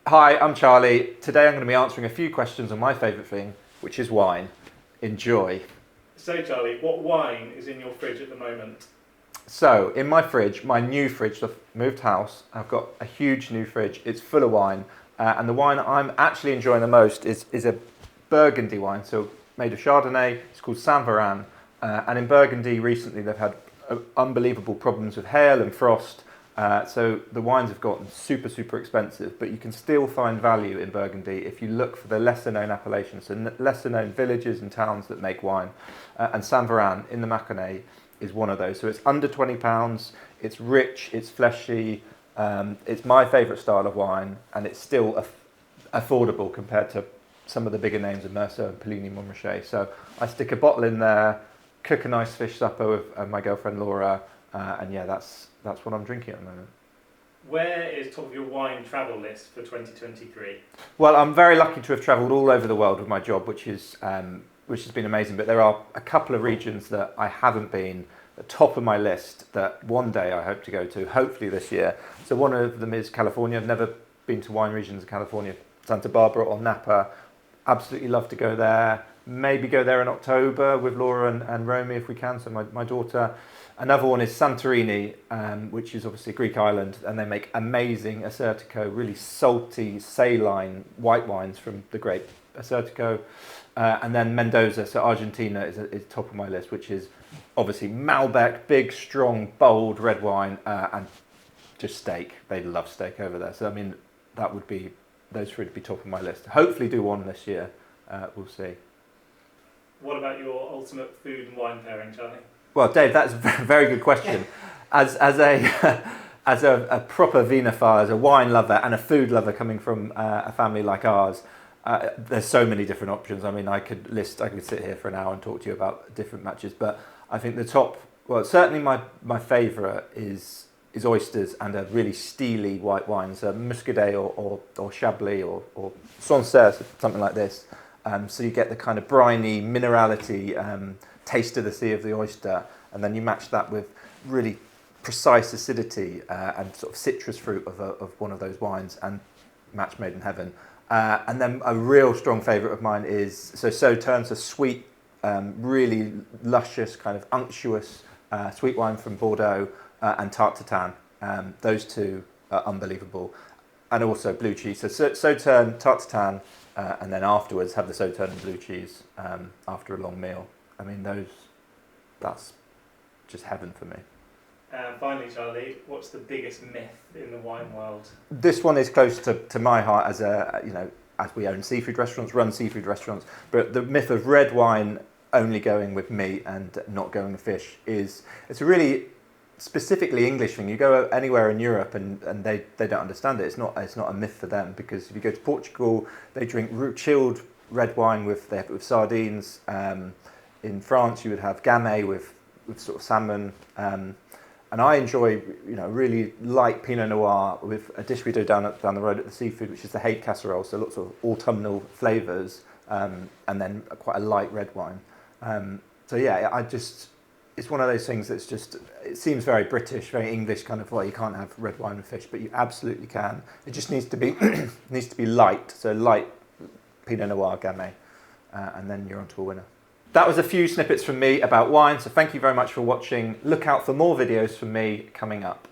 Hi, I'm Charlie. Today I'm going to be answering a few questions on my favourite thing, which is wine. Enjoy. So Charlie, what wine is in your fridge at the moment? So, in my fridge, my new fridge, I've moved house, I've got a huge new fridge, it's full of wine, and the wine I'm actually enjoying the most is a Burgundy wine, so made of Chardonnay, it's called Saint Varan, and in Burgundy recently they've had unbelievable problems with hail and frost, so the wines have gotten super, super expensive, but you can still find value in Burgundy if you look for the lesser known appellations, so lesser known villages and towns that make wine, and Saint Varan in the Mâconnais is one of those. So it's under £20, it's rich, it's fleshy, it's my favourite style of wine, and it's still affordable compared to some of the bigger names of Merceau and Puligny Montrachet. So I stick a bottle in there, cook a nice fish supper with my girlfriend Laura, and yeah, that's what I'm drinking at the moment. Where is top of your wine travel list for 2023? Well, I'm very lucky to have travelled all over the world with my job, which has been amazing. But there are a couple of regions that I haven't been at the top of my list that one day I hope to go to, hopefully this year. So one of them is California. I've never been to wine regions in California, Santa Barbara or Napa. Absolutely love to go there. Maybe go there in October with Laura and Romy if we can, so my daughter. Another one is Santorini, which is obviously a Greek island, and they make amazing Assyrtiko, really salty, saline white wines from the grape Assyrtiko. And then Mendoza, so Argentina is top of my list, which is obviously Malbec, big, strong, bold red wine, and just steak. They love steak over there. So I mean, those three would be top of my list. Hopefully do one this year. We'll see. What about your ultimate food and wine pairing, Charlie? Well, Dave, that's a very good question. As a proper vinophile, as a wine lover and a food lover coming from a family like ours, there's so many different options. I mean, I could sit here for an hour and talk to you about different matches, but I think certainly my favourite is oysters and a really steely white wine, so Muscadet or Chablis or Sancerre, something like this. So you get the kind of briny minerality, taste of the sea of the oyster, and then you match that with really precise acidity and sort of citrus fruit of one of those wines, and match made in heaven. And then a real strong favourite of mine is Sauternes, a sweet, really luscious, kind of unctuous sweet wine from Bordeaux, and Tarte Tatin. Those two are unbelievable. And also blue cheese. So Sauternes, Tarte Tatin, and then afterwards have the Sauternes and blue cheese after a long meal. I mean, that's just heaven for me. Finally, Charlie, what's the biggest myth in the wine world? This one is close to my heart as as we own seafood restaurants, run seafood restaurants. But the myth of red wine only going with meat and not going with fish it's a really specifically English thing. You go anywhere in Europe and they don't understand it. It's not a myth for them, because if you go to Portugal, they drink chilled red wine with sardines. In France, you would have gamay with sort of salmon. And I enjoy, really light Pinot Noir with a dish we do down the road at the seafood, which is the hake casserole, so lots of autumnal flavours, and then quite a light red wine. It's one of those things that's it seems very British, very English, kind of, well, you can't have red wine with fish, but you absolutely can. It just needs to be light, so light Pinot Noir gamay, and then you're onto a winner. That was a few snippets from me about wine, so thank you very much for watching. Look out for more videos from me coming up.